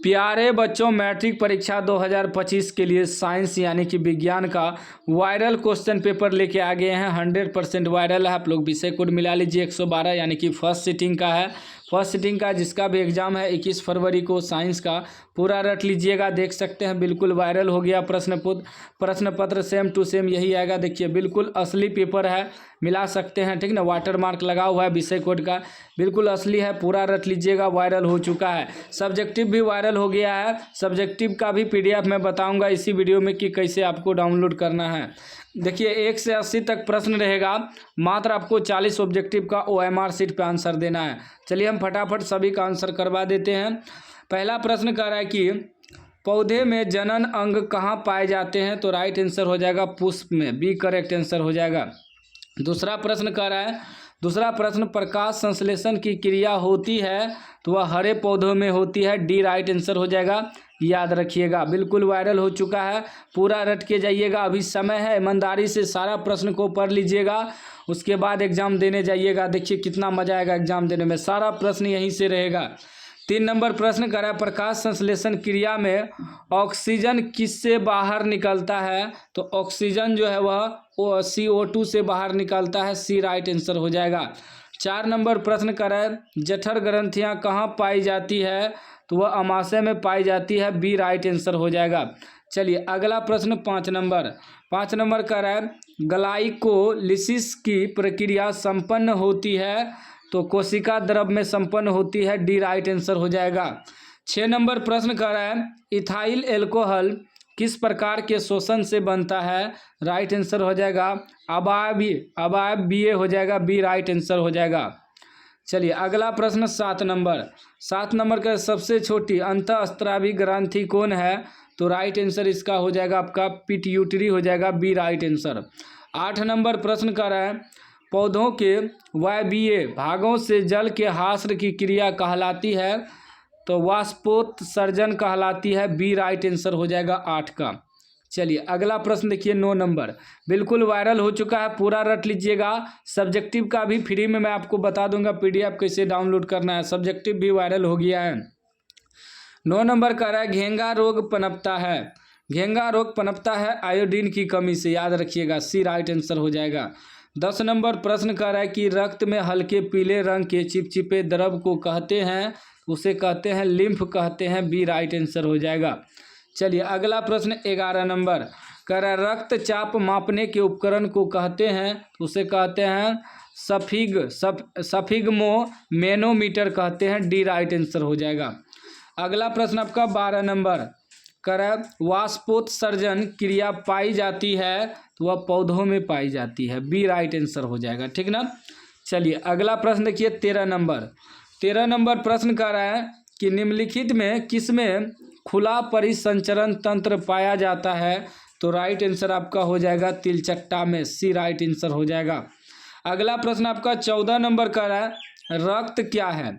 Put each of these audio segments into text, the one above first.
प्यारे बच्चों, मैट्रिक परीक्षा 2025 के लिए साइंस यानी कि विज्ञान का वायरल क्वेश्चन पेपर लेके आ गए हैं। 100% वायरल है। आप लोग विषय कोड मिला लीजिए। 112 यानी कि फर्स्ट सीटिंग का है। फर्स्ट सीटिंग का जिसका भी एग्जाम है 21 फरवरी को, साइंस का पूरा रट लीजिएगा। देख सकते हैं बिल्कुल वायरल हो गया। प्रश्न पत्र सेम टू सेम यही आएगा। देखिए बिल्कुल असली पेपर है, मिला सकते हैं, ठीक ना। वाटर मार्क लगा हुआ है विषय कोड का, बिल्कुल असली है। पूरा रट लीजिएगा। वायरल हो चुका है। सब्जेक्टिव भी वायरल हो गया है। सब्जेक्टिव का भी PDF मैं बताऊंगा इसी वीडियो में कि कैसे आपको डाउनलोड करना है। देखिए 1 से 80 तक प्रश्न रहेगा। मात्र आपको 40 ऑब्जेक्टिव का OMR शीट पे आंसर देना है। चलिए हम फटाफट सभी का आंसर करवा देते हैं। पहला प्रश्न कह रहा है कि पौधे में जनन अंग कहाँ पाए जाते हैं, तो राइट आंसर हो जाएगा पुष्प में, बी करेक्ट आंसर हो जाएगा। दूसरा प्रश्न कह रहा है, दूसरा प्रश्न प्रकाश संश्लेषण की क्रिया होती है तो वह हरे पौधों में होती है, डी राइट आंसर हो जाएगा। याद रखिएगा बिल्कुल वायरल हो चुका है। पूरा रट के जाइएगा, अभी समय है। ईमानदारी से सारा प्रश्न को पढ़ लीजिएगा, उसके बाद एग्जाम देने जाइएगा। देखिए कितना मजा आएगा एग्जाम देने में, सारा प्रश्न यहीं से रहेगा। 3 नंबर प्रश्न कर रहा है, प्रकाश संश्लेषण क्रिया में ऑक्सीजन किससे बाहर निकलता है, तो ऑक्सीजन जो है वह CO2 से बाहर निकलता है, सी राइट आंसर हो जाएगा। 4 नंबर प्रश्न कर रहा है, जठर ग्रंथियां कहाँ पाई जाती है, तो वह अमाशय में पाई जाती है, बी राइट आंसर हो जाएगा। चलिए अगला प्रश्न 5 नंबर कर रहा है, ग्लाइकोलिसिस की प्रक्रिया संपन्न होती है, तो कोशिका द्रव में संपन्न होती है, डी राइट आंसर हो जाएगा। 6 नंबर प्रश्न कर रहा है, इथाइल एल्कोहल किस प्रकार के शोषण से बनता है, राइट आंसर हो जाएगा अवायवीय हो जाएगा, बी राइट आंसर हो जाएगा। चलिए अगला प्रश्न 7 नंबर का सबसे छोटी अंतःस्रावी ग्रंथि कौन है, तो राइट आंसर इसका हो जाएगा आपका पिट्यूटरी हो जाएगा, बी राइट आंसर। 8 नंबर प्रश्न कर रहा है, पौधों के वायवीय भागों से जल के हास्र की क्रिया कहलाती है, तो वाष्पोत्सर्जन कहलाती है, बी राइट आंसर हो जाएगा 8 का। चलिए अगला प्रश्न देखिए 9 नंबर, बिल्कुल वायरल हो चुका है। पूरा रट लीजिएगा। सब्जेक्टिव का भी फ्री में मैं आपको बता दूंगा PDF कैसे डाउनलोड करना है। सब्जेक्टिव भी वायरल हो गया है। 9 नंबर कह रहा है, घेंगा रोग पनपता है, घेंगा रोग पनपता है आयोडीन की कमी से, याद रखिएगा, सी राइट आंसर हो जाएगा। 10 नंबर प्रश्न कह रहा है कि रक्त में हल्के पीले रंग के चिपचिपे द्रव को कहते हैं, उसे कहते हैं लिम्फ कहते हैं, बी राइट आंसर हो जाएगा। चलिए अगला प्रश्न 11 नंबर कह रहा है, रक्तचाप मापने के उपकरण को कहते हैं, उसे कहते हैं सफिग्मो मैनोमीटर कहते हैं, डी राइट आंसर हो जाएगा। अगला प्रश्न आपका 12 नंबर कह रहा है, वाष्पोत्सर्जन क्रिया पाई जाती है, तो वह पौधों में पाई जाती है, बी राइट आंसर हो जाएगा, ठीक ना। चलिए अगला प्रश्न देखिए 13 नंबर प्रश्न कह रहा है कि निम्नलिखित में किसमें खुला परिसंचरण तंत्र पाया जाता है, तो राइट आंसर आपका हो जाएगा तिलचट्टा में, सी राइट आंसर हो जाएगा। अगला प्रश्न आपका 14 नंबर कह रहा है, रक्त क्या है,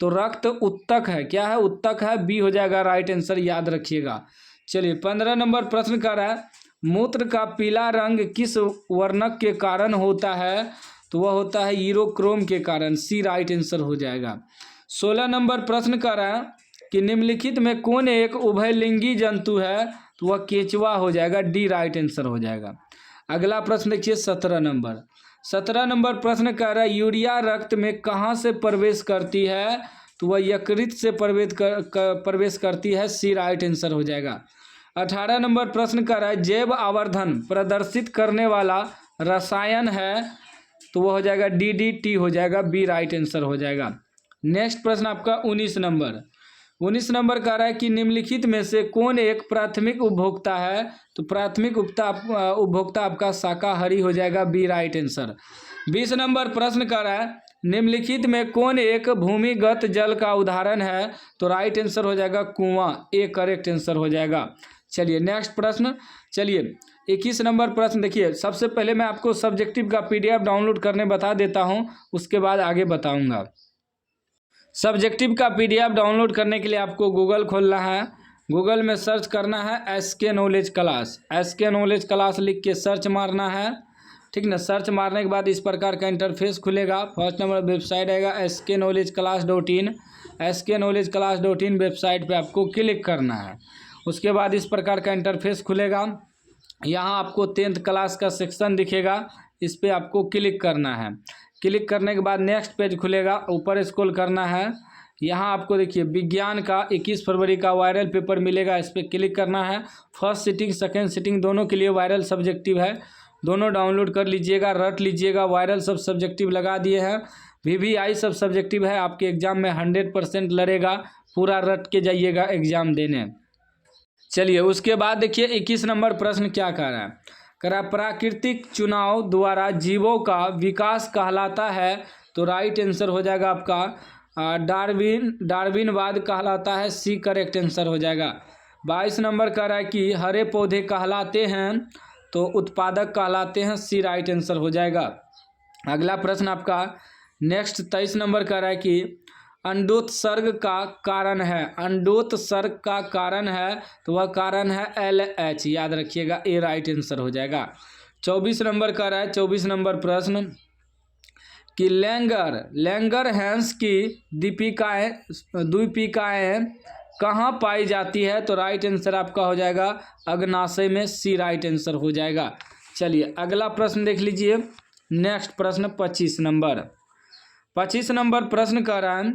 तो रक्त उत्तक है, क्या है, उत्तक है, बी हो जाएगा राइट आंसर, याद रखिएगा। चलिए 15 नंबर प्रश्न कह रहा है, मूत्र का पीला रंग किस वर्णक के कारण होता है, तो वह होता है यूरोक्रोम के कारण, सी राइट आंसर हो जाएगा। 16 नंबर प्रश्न कह रहा है कि निम्नलिखित में कौन एक उभयलिंगी जंतु है, तो वह केंचुआ हो जाएगा, डी राइट आंसर हो जाएगा। अगला प्रश्न देखिए 17 नंबर प्रश्न कह रहा है, यूरिया रक्त में कहाँ से प्रवेश करती है, तो वह यकृत से प्रवेश करती है, सी राइट आंसर हो जाएगा। 18 नंबर प्रश्न कह रहा है, जैव आवर्धन प्रदर्शित करने वाला रसायन है, तो वह हो जाएगा DDT हो जाएगा, बी राइट आंसर हो जाएगा। नेक्स्ट प्रश्न आपका 19 नंबर कह रहा है कि निम्नलिखित में से कौन एक प्राथमिक उपभोक्ता है, तो प्राथमिक उपभोक्ता आपका शाकाहारी हो जाएगा, बी राइट आंसर। 20 नंबर प्रश्न कह रहा है, निम्नलिखित में कौन एक भूमिगत जल का उदाहरण है, तो राइट आंसर हो जाएगा कुआं, ए करेक्ट आंसर हो जाएगा। चलिए नेक्स्ट प्रश्न, चलिए 21 नंबर प्रश्न देखिए। सबसे पहले मैं आपको सब्जेक्टिव का PDF डाउनलोड करने बता देता हूं, उसके बाद आगे बताऊंगा। सब्जेक्टिव का PDF डाउनलोड करने के लिए आपको गूगल खोलना है। गूगल में सर्च करना है SK knowledge class, SK knowledge class लिख के सर्च मारना है, ठीक ना। सर्च मारने के बाद इस प्रकार का इंटरफेस खुलेगा। फर्स्ट नंबर वेबसाइट आएगा sknowledgeclass.in। sknowledgeclass.in वेबसाइट पे आपको क्लिक करना है। उसके बाद इस प्रकार का इंटरफेस खुलेगा। यहाँ आपको 10th क्लास का सेक्शन दिखेगा, इस पर आपको क्लिक करना है। क्लिक करने के बाद नेक्स्ट पेज खुलेगा, ऊपर स्क्रॉल करना है। यहाँ आपको देखिए विज्ञान का 21 फरवरी का वायरल पेपर मिलेगा, इस पर क्लिक करना है। फर्स्ट सिटिंग सेकेंड सिटिंग दोनों के लिए वायरल सब्जेक्टिव है, दोनों डाउनलोड कर लीजिएगा, रट लीजिएगा। वायरल सब सब्जेक्टिव लगा दिए हैं, VVI सब सब्जेक्टिव है। आपके एग्जाम में 100% लड़ेगा, पूरा रट के जाइएगा एग्जाम देने। चलिए उसके बाद देखिए 21 नंबर प्रश्न क्या कह रहा है। कह रहा प्राकृतिक चुनाव द्वारा जीवों का विकास कहलाता है, तो राइट आंसर हो जाएगा आपका डार्विनवाद कहलाता है, सी करेक्ट आंसर हो जाएगा। 22 नंबर कह रहा है कि हरे पौधे कहलाते हैं, तो उत्पादक कहलाते हैं, सी राइट आंसर हो जाएगा। अगला प्रश्न आपका नेक्स्ट 23 नंबर कह रहा है कि अंडोत्सर्ग का कारण है, अंडोत्सर्ग का कारण है, तो वह कारण है LH, याद रखिएगा, ए राइट आंसर हो जाएगा। 24 नंबर कह रहा है 24 नंबर प्रश्न कि लैंगरहैंस की द्वीपिकाएँ कहाँ पाई जाती है, तो राइट आंसर आपका हो जाएगा अग्नाशय में, सी राइट आंसर हो जाएगा। चलिए अगला प्रश्न देख लीजिए। नेक्स्ट प्रश्न 25 नंबर प्रश्न कह रहा है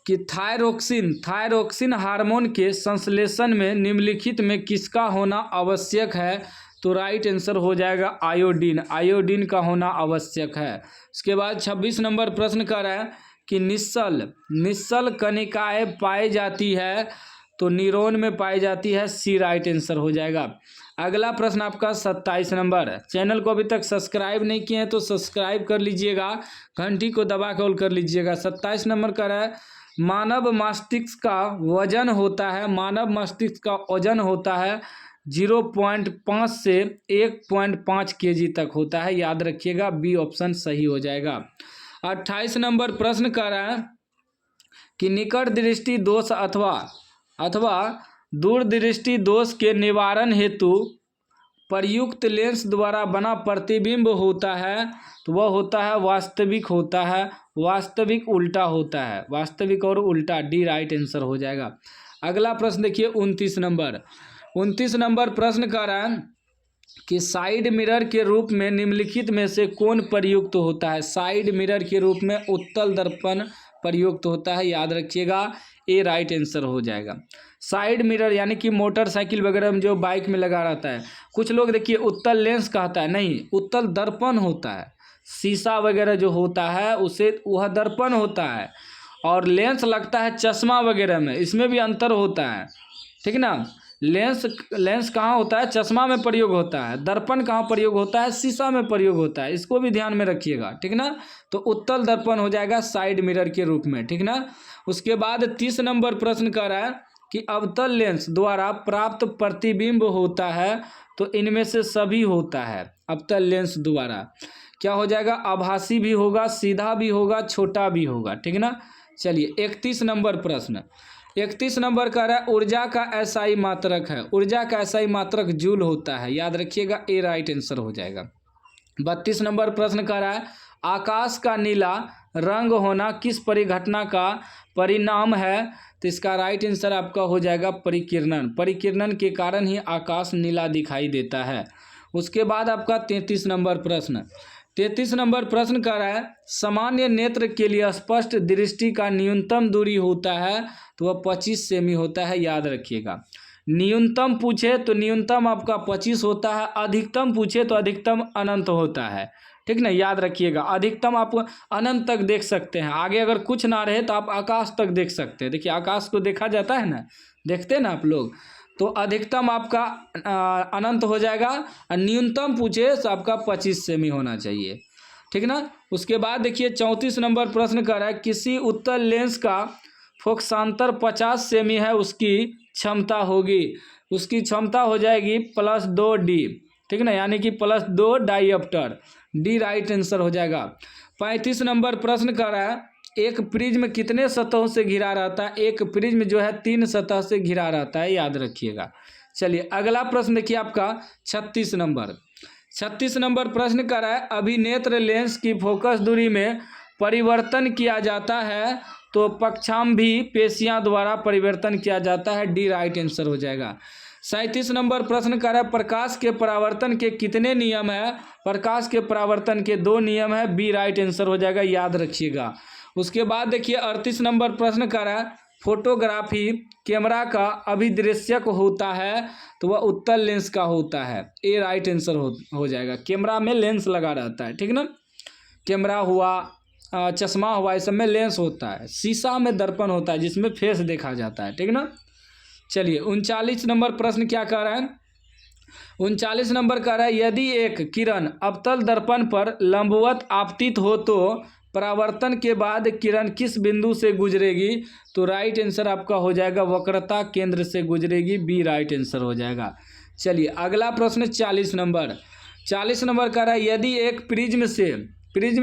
कि थायरोक्सिन हार्मोन के संश्लेषण में निम्नलिखित में किसका होना आवश्यक है, तो राइट आंसर हो जाएगा आयोडीन का होना आवश्यक है। उसके बाद 26 नंबर प्रश्न कर रहा है कि निश्चल कणिकाएँ पाई जाती है, तो न्यूरॉन में पाई जाती है, सी राइट आंसर हो जाएगा। अगला प्रश्न आपका 27 नंबर। चैनल को अभी तक सब्सक्राइब नहीं किए हैं तो सब्सक्राइब कर लीजिएगा, घंटी को दबा कर ऑल कर लीजिएगा। 27 नंबर का है मानव मस्तिष्क का वजन होता है, 0.5 से 1.5 kg तक होता है, याद रखिएगा, बी ऑप्शन सही हो जाएगा। 28 नंबर प्रश्न कर रहा है कि निकट दृष्टि दोष अथवा दूरदृष्टि दोष के निवारण हेतु प्रयुक्त लेंस द्वारा बना प्रतिबिंब होता है, तो वह होता है वास्तविक होता है, वास्तविक उल्टा होता है, वास्तविक और उल्टा, डी राइट आंसर हो जाएगा। अगला प्रश्न देखिए 29 नंबर प्रश्न कर रहा है कि साइड मिरर के रूप में निम्नलिखित में से कौन प्रयुक्त होता है। साइड मिरर के रूप में उत्तल दर्पण प्रयुक्त होता है, याद रखिएगा, ए राइट आंसर हो जाएगा। साइड मिरर यानी कि मोटरसाइकिल वगैरह में जो बाइक में लगा रहता है, कुछ लोग देखिए उत्तल लेंस कहता है, नहीं, उत्तल दर्पण होता है। शीशा वगैरह जो होता है उसे वह दर्पण होता है, और लेंस लगता है चश्मा वगैरह में, इसमें भी अंतर होता है, ठीक ना। लेंस कहाँ होता है, चश्मा में प्रयोग होता है, दर्पण कहाँ प्रयोग होता है, शीशा में प्रयोग होता है, इसको भी ध्यान में रखिएगा, ठीक ना। तो उत्तल दर्पण हो जाएगा साइड मिरर के रूप में, ठीक ना। उसके बाद 30 नंबर प्रश्न कर रहा है कि अवतल लेंस द्वारा प्राप्त प्रतिबिंब होता है, तो इनमें से सभी होता है। अवतल लेंस द्वारा क्या हो जाएगा, आभासी भी होगा, सीधा भी होगा, छोटा भी होगा, ठीक ना। चलिए 31 नंबर प्रश्न 31 नंबर कह रहा है ऊर्जा का एसआई मात्रक है, ऊर्जा का एसआई मात्रक जूल होता है, याद रखिएगा, ए राइट आंसर हो जाएगा। 32 नंबर प्रश्न कह रहा है आकाश का नीला रंग होना किस परिघटना का परिणाम है, तो इसका राइट आंसर आपका हो जाएगा परिकिरणन के कारण ही आकाश नीला दिखाई देता है। उसके बाद आपका 33 नंबर प्रश्न कर रहा है सामान्य नेत्र के लिए स्पष्ट दृष्टि का न्यूनतम दूरी होता है, तो वह 25 सेमी होता है, याद रखिएगा। न्यूनतम पूछे तो न्यूनतम आपका 25 होता है, अधिकतम पूछे तो अधिकतम अनंत होता है, ठीक ना, याद रखिएगा। अधिकतम आप अनंत तक देख सकते हैं, आगे अगर कुछ ना रहे तो आप आकाश तक देख सकते हैं। देखिए आकाश को देखा जाता है ना, देखते हैं ना आप लोग, तो अधिकतम आपका अनंत हो जाएगा, और न्यूनतम पूछे तो आपका 25 सेमी होना चाहिए, ठीक ना। उसके बाद देखिए 34 नंबर प्रश्न कर रहा है किसी उत्तल लेंस का फोकसांतर 50 सेमी है, उसकी क्षमता होगी, उसकी क्षमता हो जाएगी +2D, ठीक ना, यानी कि +2 डाईऑप्टर, डी राइट आंसर हो जाएगा। 35 नंबर प्रश्न कर रहा है एक प्रिज्म कितने सतहों से घिरा रहता है, एक प्रिज्म जो है 3 सतह से घिरा रहता है, याद रखिएगा। चलिए अगला प्रश्न देखिए आपका 36 नंबर प्रश्न कर रहा है अभिनेत्र लेंस की फोकस दूरी में परिवर्तन किया जाता है तो पक्षाम्भी पेशियां द्वारा परिवर्तन किया जाता है, डी राइट आंसर हो जाएगा। 37 नंबर प्रश्न कर रहा है प्रकाश के परावर्तन के कितने नियम है? प्रकाश के परावर्तन के 2 नियम है, बी राइट आंसर हो जाएगा, याद रखिएगा। उसके बाद देखिए 38 नंबर प्रश्न कर रहा है फोटोग्राफी कैमरा का अभिदृश्यक होता है तो वह उत्तल लेंस का होता है, ए राइट आंसर हो जाएगा। कैमरा में लेंस लगा रहता है, ठीक ना। कैमरा हुआ, चश्मा हुआ, इस सब में लेंस होता है। शीशा में दर्पण होता है जिसमें फेस देखा जाता है, ठीक ना। चलिए 39 नंबर प्रश्न क्या कह रहा है? 39 नंबर कह रहा है यदि एक किरण अवतल दर्पण पर लंबवत आपतित हो तो परावर्तन के बाद किरण किस बिंदु से गुजरेगी? तो राइट आंसर आपका हो जाएगा वक्रता केंद्र से गुजरेगी, बी राइट आंसर हो जाएगा। चलिए अगला प्रश्न 40 नंबर कह रहा है यदि एक प्रिज्म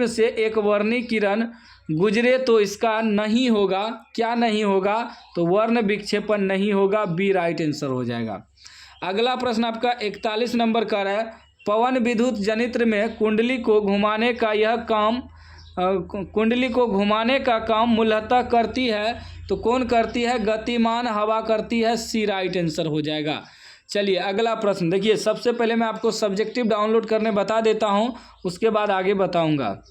से एक वर्णी किरण गुजरे तो इसका नहीं होगा, क्या नहीं होगा? तो वर्ण विक्षेपण नहीं होगा, बी राइट आंसर हो जाएगा। अगला प्रश्न आपका 41 नंबर का है पवन विद्युत जनित्र में कुंडली को घुमाने का काम मूलतः करती है तो कौन करती है? गतिमान हवा करती है, सी राइट आंसर हो जाएगा। चलिए अगला प्रश्न देखिए, सबसे पहले मैं आपको सब्जेक्टिव डाउनलोड करने बता देता हूं, उसके बाद आगे बताऊंगा।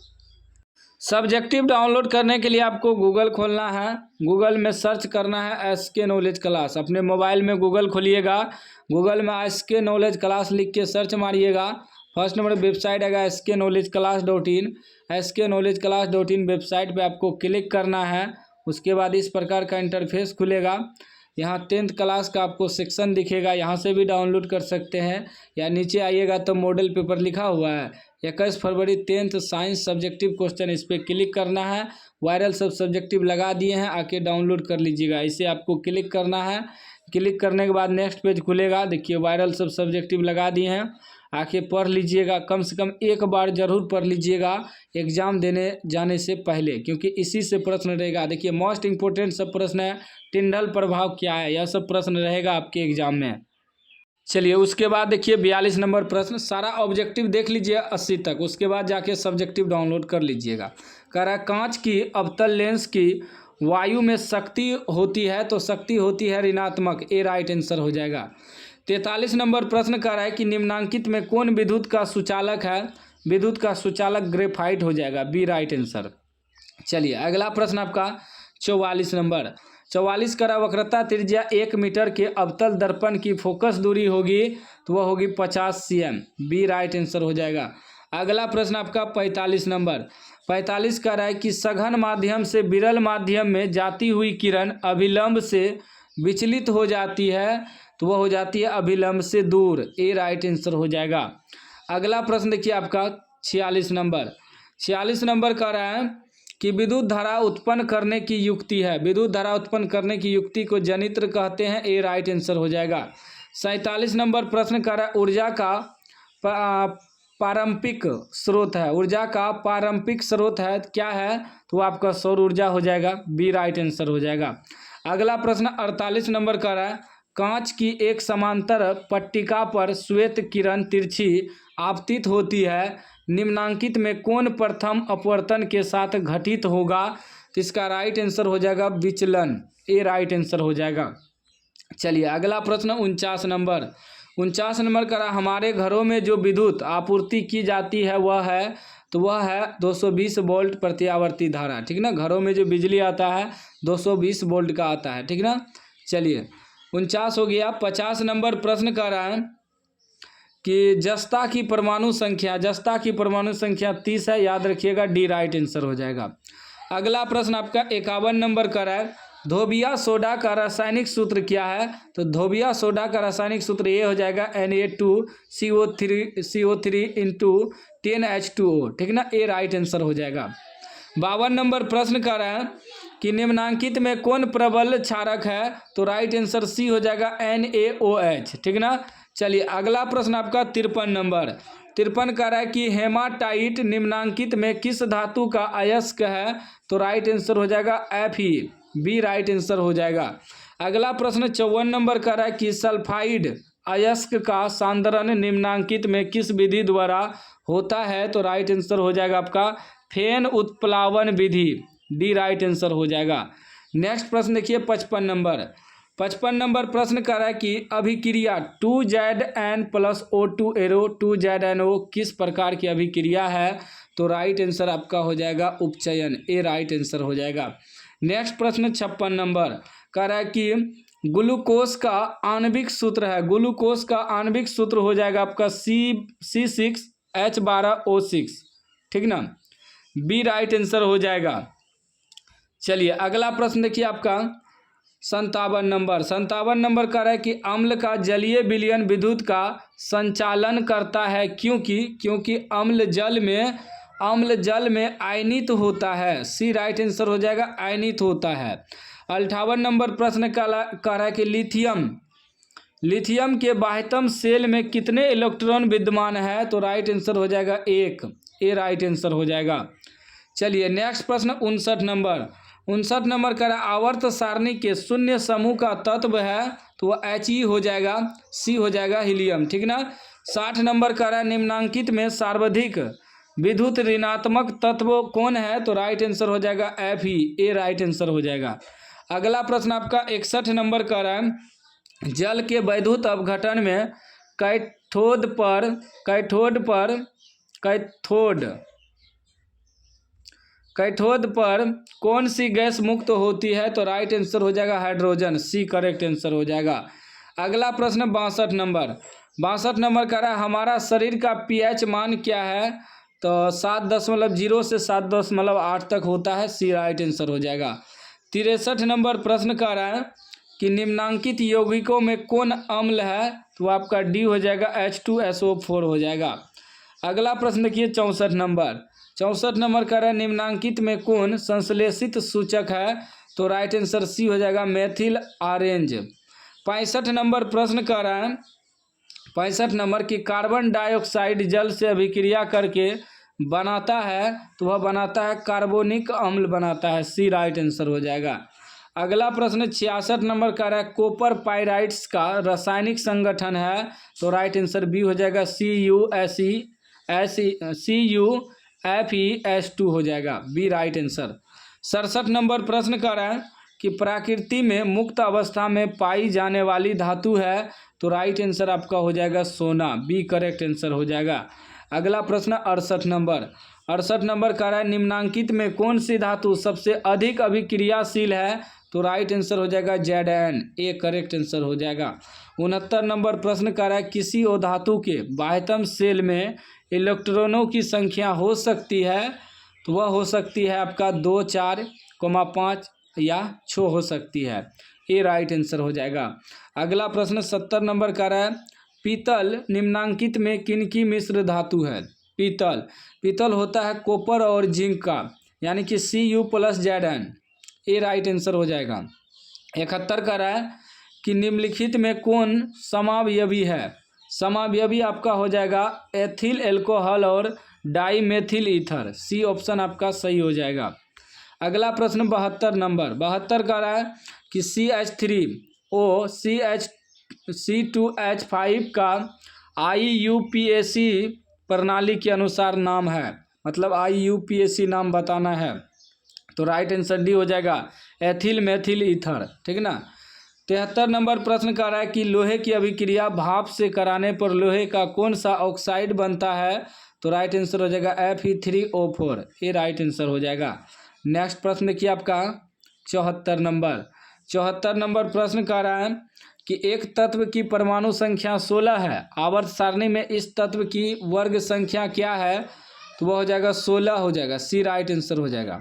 सब्जेक्टिव डाउनलोड करने के लिए आपको गूगल खोलना है, गूगल में सर्च करना है एसके नॉलेज क्लास। अपने मोबाइल में गूगल खोलिएगा, गूगल में एसके नॉलेज क्लास लिख के सर्च मारिएगा। फर्स्ट नंबर वेबसाइट आएगा sknowledgeclass.in, sknowledgeclass.in वेबसाइट पे आपको क्लिक करना है। उसके बाद इस प्रकार का इंटरफेस खुलेगा। यहाँ 10th क्लास का आपको सेक्शन दिखेगा, यहाँ से भी डाउनलोड कर सकते हैं। या नीचे आइएगा तो मॉडल पेपर लिखा हुआ है 21 फरवरी 10th साइंस सब्जेक्टिव क्वेश्चन, इस पर क्लिक करना है। वायरल सब सब्जेक्टिव लगा दिए हैं, आके डाउनलोड कर लीजिएगा। इसे आपको क्लिक करना है, क्लिक करने के बाद नेक्स्ट पेज खुलेगा। देखिए वायरल सब सब्जेक्टिव लगा दिए हैं, आके पढ़ लीजिएगा। कम से कम एक बार जरूर पढ़ लीजिएगा एग्जाम देने जाने से पहले, क्योंकि इसी से प्रश्न रहेगा। देखिए मोस्ट इंपोर्टेंट सब प्रश्न है, टिंडल प्रभाव क्या है, यह सब प्रश्न रहेगा आपके एग्जाम में। चलिए उसके बाद देखिए 42 नंबर प्रश्न, सारा ऑब्जेक्टिव देख लीजिए 80 तक, उसके बाद जाके सब्जेक्टिव डाउनलोड कर लीजिएगा। कह रहा है कांच की अवतल लेंस की वायु में शक्ति होती है तो शक्ति होती है ऋणात्मक, ए राइट आंसर हो जाएगा। 43 नंबर प्रश्न कह रहा है कि निम्नांकित में कौन विद्युत का सुचालक है? विद्युत का सुचालक ग्रेफाइट हो जाएगा, बी राइट आंसर। चलिए अगला प्रश्न आपका 44 नंबर 44 करा वक्रता त्रिज्या 1 मीटर के अवतल दर्पण की फोकस दूरी होगी तो वह होगी 50 cm, बी राइट आंसर हो जाएगा। अगला प्रश्न आपका 45 नंबर 45 कह रहा है कि सघन माध्यम से विरल माध्यम में जाती हुई किरण अभिलंब से विचलित हो जाती है तो वह हो जाती है अभिलंब से दूर, ए राइट आंसर हो जाएगा। अगला प्रश्न देखिए आपका 46 नंबर कह रहा है कि विद्युत धारा उत्पन्न करने की युक्ति है, विद्युत धारा उत्पन्न करने की युक्ति को जनित्र कहते हैं, ए राइट आंसर हो जाएगा। 47 नंबर प्रश्न कह रहा है ऊर्जा का पारंपरिक स्रोत है, ऊर्जा का पारंपरिक स्रोत है क्या है? तो आपका सौर ऊर्जा हो जाएगा, बी राइट आंसर हो जाएगा। अगला प्रश्न 48 नंबर कह रहा है कांच की एक समांतर पट्टिका पर श्वेत किरण तिरछी आपतित होती है, निम्नांकित में कौन प्रथम अपवर्तन के साथ घटित होगा? तो इसका राइट आंसर हो जाएगा विचलन, ए राइट आंसर हो जाएगा। चलिए अगला प्रश्न 49 नंबर करा हमारे घरों में जो विद्युत आपूर्ति की जाती है वह है 220 वोल्ट प्रत्यावर्ती धारा, ठीक ना। घरों में जो बिजली आता है 220 वोल्ट का आता है, ठीक ना। चलिए 49 हो गया। 50 नंबर प्रश्न कर रहा है कि जस्ता की परमाणु संख्या 30 है, याद रखिएगा, डी राइट आंसर हो जाएगा। अगला प्रश्न आपका 51 नंबर का है धोबिया सोडा का रासायनिक सूत्र क्या है? तो धोबिया सोडा का रासायनिक सूत्र ये हो जाएगा Na2CO3 इंटू 10H2O, ठीक ना, ए राइट आंसर हो जाएगा। 52 नंबर प्रश्न कर रहा है कि निम्नांकित में कौन प्रबल क्षारक है? तो राइट आंसर सी हो जाएगा NaOH, ठीक ना। चलिए अगला प्रश्न आपका 53 नंबर कह रहा है कि हेमाटाइट निम्नांकित में किस धातु का अयस्क है? तो राइट आंसर हो जाएगा Fe, बी राइट आंसर हो जाएगा। अगला प्रश्न 54 नंबर कह रहा है कि सल्फाइड अयस्क का सांद्रण निम्नांकित में किस विधि द्वारा होता है? तो राइट आंसर हो जाएगा आपका फेन उत्प्लावन विधि, डी राइट आंसर हो जाएगा। नेक्स्ट प्रश्न देखिए 55 नंबर प्रश्न कर रहा है कि अभिक्रिया 2ZN + O2 एरो 2ZNO किस प्रकार की अभिक्रिया है? तो राइट आंसर आपका हो जाएगा उपचयन, ए राइट आंसर हो जाएगा। नेक्स्ट प्रश्न 56 नंबर कह रहा है कि ग्लूकोज का आणविक सूत्र है, ग्लूकोज का आणविक सूत्र हो जाएगा आपका C6H12O6, ठीक ना, बी राइट आंसर हो जाएगा। चलिए अगला प्रश्न देखिए आपका 57 नंबर कह रहा है कि अम्ल का जलीय विलयन विद्युत का संचालन करता है क्योंकि अम्ल जल में आयनित होता है, सी राइट आंसर हो जाएगा, आयनित होता है। 58 नंबर प्रश्न कह रहा है कि लिथियम के बाह्यतम सेल में कितने इलेक्ट्रॉन विद्यमान है? तो राइट आंसर हो जाएगा 1, ए राइट आंसर हो जाएगा। चलिए नेक्स्ट प्रश्न 59 नंबर कह रहा है आवर्त सारणी के शून्य समूह का तत्व है, तो वह He हो जाएगा, सी हो जाएगा हीलियम, ठीक ना। 60 नंबर कह रहा है निम्नांकित में सर्वाधिक विद्युत ऋणात्मक तत्व कौन है? तो राइट आंसर हो जाएगा Fe, ए राइट आंसर हो जाएगा। अगला प्रश्न आपका 61 नंबर कह रहा है जल के वैद्युत अपघटन में कैथोड पर कौन सी गैस मुक्त होती है? तो राइट आंसर हो जाएगा हाइड्रोजन, सी करेक्ट आंसर हो जाएगा। अगला प्रश्न 62 नंबर कह रहा है हमारा शरीर का pH मान क्या है? तो 7.0 से 7.8 तक होता है, सी राइट आंसर हो जाएगा। 63 नंबर प्रश्न कह रहा है कि निम्नांकित यौगिकों में कौन अम्ल है? तो आपका डी हो जाएगा, H2SO4 हो जाएगा। अगला प्रश्न देखिए 64 नंबर कह रहा है निम्नांकित में कौन संश्लेषित सूचक है? तो राइट आंसर सी हो जाएगा, मेथिल ऑरेंज। 65 नंबर प्रश्न कह रहा है 65 नंबर की कार्बन डाइऑक्साइड जल से अभिक्रिया करके बनाता है, तो वह बनाता है कार्बोनिक अम्ल बनाता है, सी राइट आंसर हो जाएगा। अगला प्रश्न 66 नंबर कह रहा है कॉपर पाइराइट्स का रासायनिक संगठन है, तो राइट आंसर बी हो जाएगा, CuFeS2 हो जाएगा, बी राइट आंसर। 67 नंबर प्रश्न कह रहा है कि प्रकृति में मुक्त अवस्था में पाई जाने वाली धातु है, तो राइट आंसर आपका हो जाएगा सोना, बी करेक्ट आंसर हो जाएगा। अगला प्रश्न 68 नंबर कह रहा है निम्नांकित में कौन सी धातु सबसे अधिक अभिक्रियाशील है? तो राइट आंसर हो जाएगा Zn, ए करेक्ट आंसर हो जाएगा। 69 नंबर प्रश्न कह रहा है किसी और धातु के बाह्यतम सेल में इलेक्ट्रॉनों की संख्या हो सकती है? तो वह हो सकती है आपका 2, 4, 5 या 6 हो सकती है, ए राइट आंसर हो जाएगा। अगला प्रश्न 70 नंबर कह रहा है पीतल निम्नांकित में किनकी मिश्र धातु है? पीतल होता है कॉपर और जिंक का, यानी कि Cu+Zn, ए राइट आंसर हो जाएगा। 71 कह रहा है कि निम्नलिखित में कौन समावयवी है? समावयवी आपका हो जाएगा एथिल एल्कोहल और डाईमेथिल ईथर, सी ऑप्शन आपका सही हो जाएगा। अगला प्रश्न 72 नंबर कह रहा है कि CH3O C2H5 का IUPAC प्रणाली के अनुसार नाम है, मतलब IUPAC नाम बताना है, तो राइट आंसर डी हो जाएगा, एथिल मेथिल ईथर, ठीक ना। 73 नंबर प्रश्न कह रहा है कि लोहे की अभिक्रिया भाप से कराने पर लोहे का कौन सा ऑक्साइड बनता है? तो राइट आंसर हो जाएगा Fe3O4, ये राइट आंसर हो जाएगा। नेक्स्ट प्रश्न देखिए आपका 74 नंबर प्रश्न कह रहा है कि एक तत्व की परमाणु संख्या 16 है, आवर्त सारणी में इस तत्व की वर्ग संख्या क्या है? तो वह हो जाएगा 16 हो जाएगा, सी राइट आंसर हो जाएगा।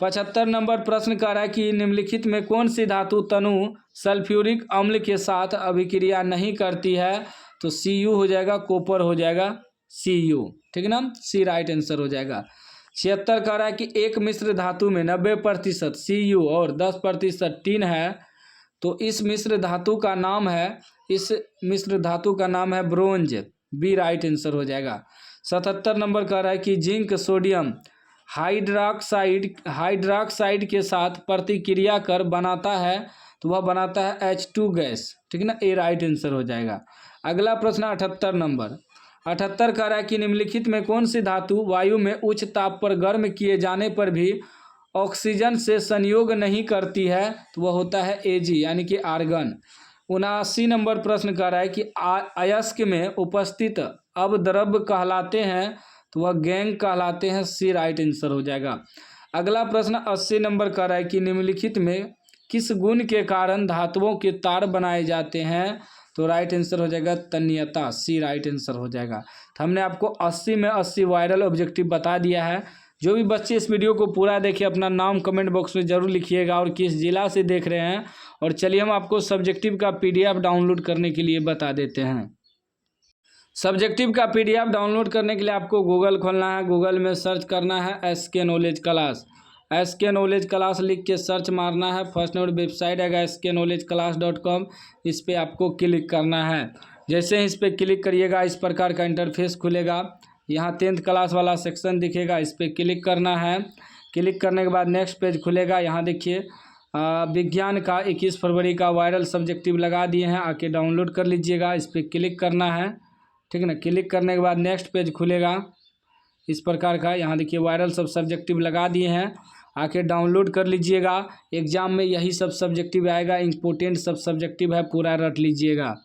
75 नंबर प्रश्न कह रहा है कि निम्नलिखित में कौन सी धातु तनु सल्फ्यूरिक अम्ल के साथ अभिक्रिया नहीं करती है? तो Cu हो जाएगा, कॉपर हो जाएगा, Cu, ठीक ना, सी राइट आंसर हो जाएगा। 76 कह रहा है कि एक मिश्र धातु में 90% Cu और 10% टिन है, तो इस मिश्र धातु का नाम है ब्रोंज, बी राइट आंसर हो जाएगा। 77 नंबर कह रहा है कि जिंक सोडियम हाइड्रॉक्साइड के साथ प्रतिक्रिया कर बनाता है, तो वह बनाता है H2 गैस, ठीक ना, ए राइट आंसर हो जाएगा। अगला प्रश्न 78 78 कह रहा है कि निम्नलिखित में कौन सी धातु वायु में उच्च ताप पर गर्म किए जाने पर भी ऑक्सीजन से संयोग नहीं करती है, तो वह होता है Ag यानी कि आर्गन। 79 नंबर प्रश्न कह रहा है कि अयस्क में उपस्थित अवद्रव्य कहलाते हैं, तो वह गैंग कहलाते हैं। सी राइट आंसर हो जाएगा। अगला प्रश्न 80 नंबर कह रहा है कि निम्नलिखित में किस गुण के कारण धातुओं के तार बनाए जाते हैं, तो राइट आंसर हो जाएगा तन्यता। सी राइट आंसर हो जाएगा। तो हमने आपको 80 में 80 वायरल ऑब्जेक्टिव बता दिया है। जो भी बच्चे इस वीडियो को पूरा देखें अपना नाम कमेंट बॉक्स में ज़रूर लिखिएगा और किस जिला से देख रहे हैं। और चलिए हम आपको सब्जेक्टिव का PDF डाउनलोड करने के लिए बता देते हैं। सब्जेक्टिव का PDF डाउनलोड करने के लिए आपको गूगल खोलना है। गूगल में सर्च करना है SK knowledge class. SK knowledge class लिख के सर्च मारना है। फर्स्ट नंबर वेबसाइट आएगा sknowledgeclass.com। इस पर आपको क्लिक करना है। जैसे ही इस पर क्लिक करिएगा इस प्रकार का इंटरफेस खुलेगा। यहाँ 10th क्लास वाला सेक्शन दिखेगा, इस पर क्लिक करना है। क्लिक करने के बाद नेक्स्ट पेज खुलेगा। यहाँ देखिए विज्ञान का 21 फरवरी का वायरल सब्जेक्टिव लगा दिए हैं, आके डाउनलोड कर लीजिएगा। इस पर क्लिक करना है, ठीक है ना। क्लिक करने के बाद नेक्स्ट पेज खुलेगा इस प्रकार का। यहाँ देखिए वायरल सब सब्जेक्टिव लगा दिए हैं, आके डाउनलोड कर लीजिएगा। एग्जाम में यही सब सब्जेक्टिव आएगा, इम्पोर्टेंट सब सब्जेक्टिव है, पूरा रट लीजिएगा।